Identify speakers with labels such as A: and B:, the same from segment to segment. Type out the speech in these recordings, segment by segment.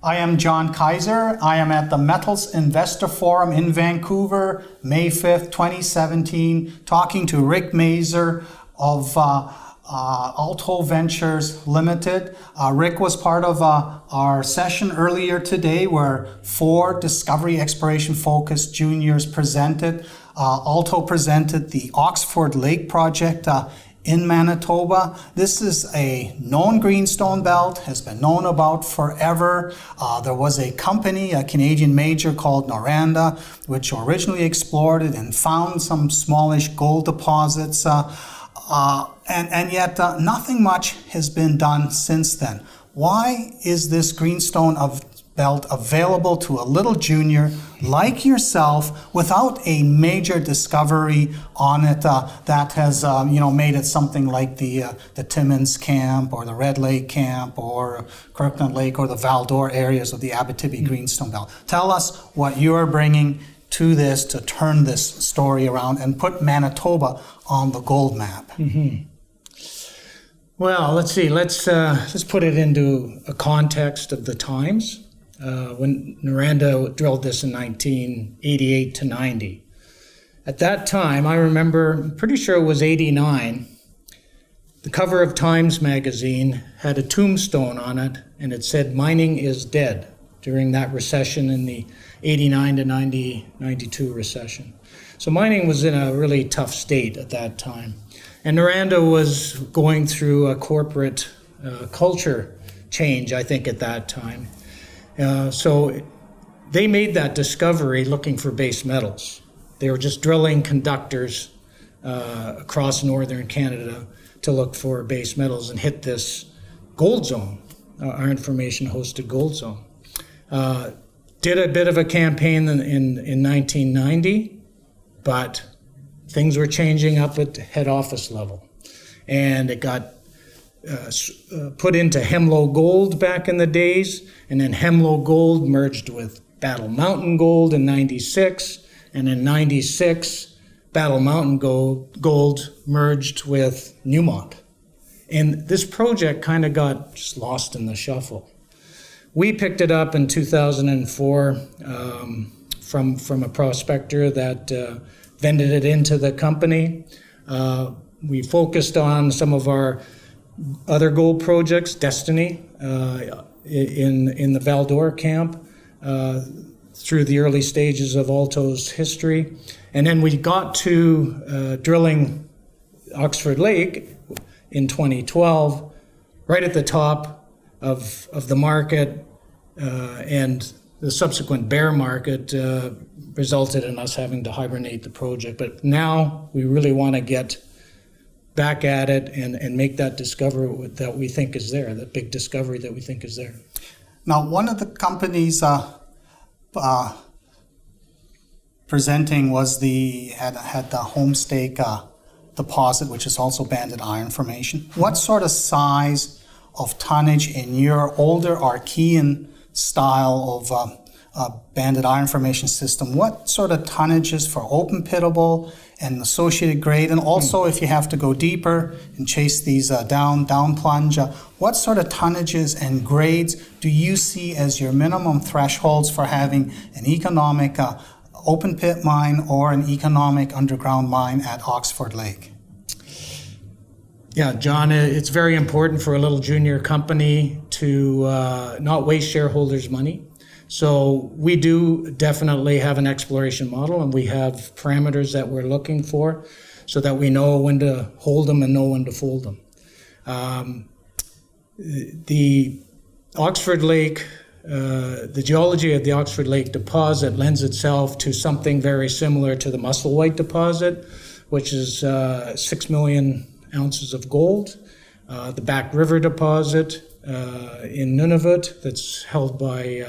A: I am John Kaiser. I am at the Metals Investor Forum in Vancouver, May 5th, 2017, talking to Rick Mazur of Alto Ventures Limited. Rick was part of our session earlier today where 4 discovery exploration focused juniors presented. Alto presented the Oxford Lake project in Manitoba. This is a known greenstone belt, has been known about forever. There was a company, a Canadian major called Noranda, which originally explored it and found some smallish gold deposits. And yet nothing much has been done since then. Why is this greenstone belt available to a little junior like yourself without a major discovery on it that has made it something like the Timmins camp or the Red Lake camp or Kirkland Lake or the Val-d'Or areas of the Abitibi greenstone belt? Tell us what you're bringing to this to turn this story around and put Manitoba on the gold map.
B: Mm-hmm. Well, let's see. Let's put it into a context of the times. When Noranda drilled this in 1988 to 90. At that time, I remember, I'm pretty sure it was 89, the cover of Times magazine had a tombstone on it, and it said, "Mining is dead," during that recession in the 89 to 92 recession. So mining was in a really tough state at that time. And Noranda was going through a corporate culture change, I think, at that time. So they made that discovery looking for base metals. They were just drilling conductors across northern Canada to look for base metals and hit this gold zone, our information-hosted gold zone. Did a bit of a campaign in 1990, but things were changing up at head office level. And it got put into Hemlo Gold back in the days, and then Hemlo Gold merged with Battle Mountain Gold in 96, and in 96, Battle Mountain Gold merged with Newmont. And this project kind of got just lost in the shuffle. We picked it up in 2004 from a prospector that vended it into the company. We focused on some of our other gold projects, Destiny, in the Val-d'Or camp, through the early stages of Alto's history. And then we got to drilling Oxford Lake in 2012, right at the top of the market, and the subsequent bear market resulted in us having to hibernate the project. But now we really want to get back at it and make that discovery that we think is there, that big discovery that we think is there.
A: Now, one of the companies presenting was had the Homestake deposit, which is also banded iron formation. What sort of size of tonnage in your older Archean style of banded iron formation system, what sort of tonnages for open pittable and associated grade, and also if you have to go deeper and chase these down plunge, what sort of tonnages and grades do you see as your minimum thresholds for having an economic open pit mine or an economic underground mine at Oxford Lake?
B: Yeah, John, it's very important for a little junior company to not waste shareholders' money. So we do definitely have an exploration model, and we have parameters that we're looking for so that we know when to hold them and know when to fold them. The Oxford Lake, the geology of the Oxford Lake deposit lends itself to something very similar to the Musselwhite deposit, which is 6 million ounces of gold. The Back River deposit in Nunavut that's held by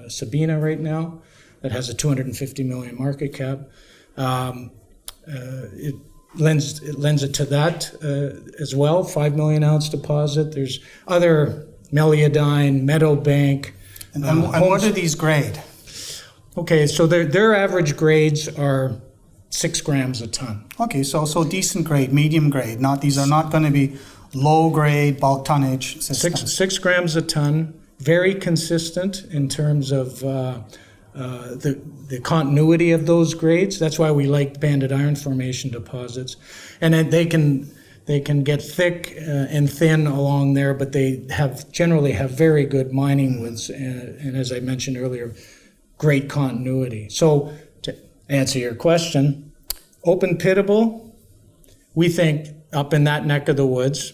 B: Sabina right now, that has a 250 million market cap. It lends it to that as well, 5 million ounce deposit. There's other Meliadine, Meadowbank.
A: And what do these grade?
B: Okay, so their average grades are 6 grams a ton.
A: Okay, so decent grade, medium grade. These are not going to be low grade bulk tonnage systems.
B: 6 grams a ton. very consistent in terms of the continuity of those grades. That's why we like banded iron formation deposits. And then they can get thick and thin along there, but they generally have very good mining widths, and as I mentioned earlier, great continuity. So to answer your question, open pitable, we think up in that neck of the woods.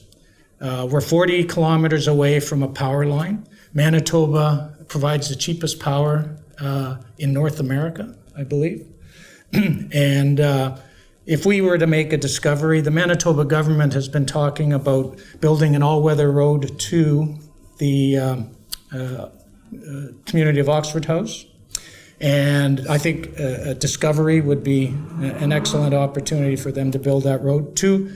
B: We're 40 kilometers away from a power line. Manitoba provides the cheapest power in North America, I believe. And if we were to make a discovery, the Manitoba government has been talking about building an all-weather road to the community of Oxford House. And I think a discovery would be an excellent opportunity for them to build that road. 2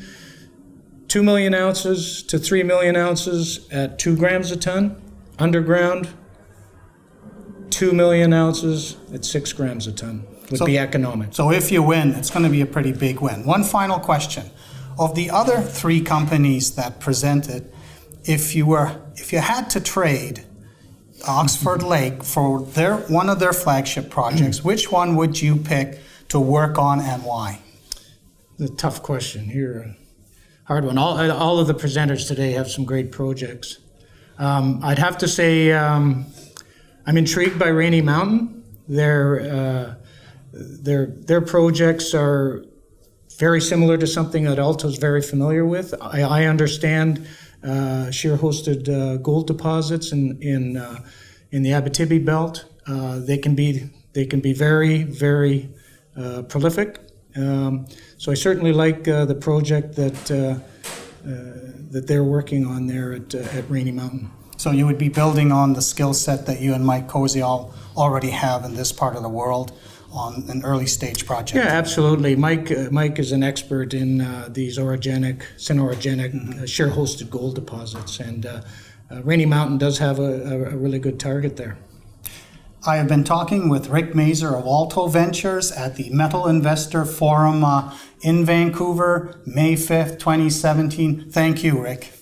B: million ounces to 3 million ounces at 2 grams a ton. Underground, 2 million ounces at 6 grams a ton would be economic.
A: So if you win, it's going to be a pretty big win. One final question. Of the other 3 companies that presented, if you had to trade Oxford Lake for one of their flagship projects, which one would you pick to work on and why?
B: A tough question here. Hard one. All of the presenters today have some great projects. I'd have to say I'm intrigued by Rainy Mountain. Their projects are very similar to something that Alto's very familiar with. I understand shear-hosted gold deposits in the Abitibi belt. They can be very, very prolific. So I certainly like the project that they're working on there at Rainy Mountain.
A: So you would be building on the skill set that you and Mike Koziol already have in this part of the world on an early stage project.
B: Yeah, absolutely. Mike is an expert in these synorogenic shear-hosted gold deposits, and Rainy Mountain does have a really good target there.
A: I have been talking with Rick Mazur of Alto Ventures at the Metal Investor Forum in Vancouver, May 5th, 2017. Thank you, Rick.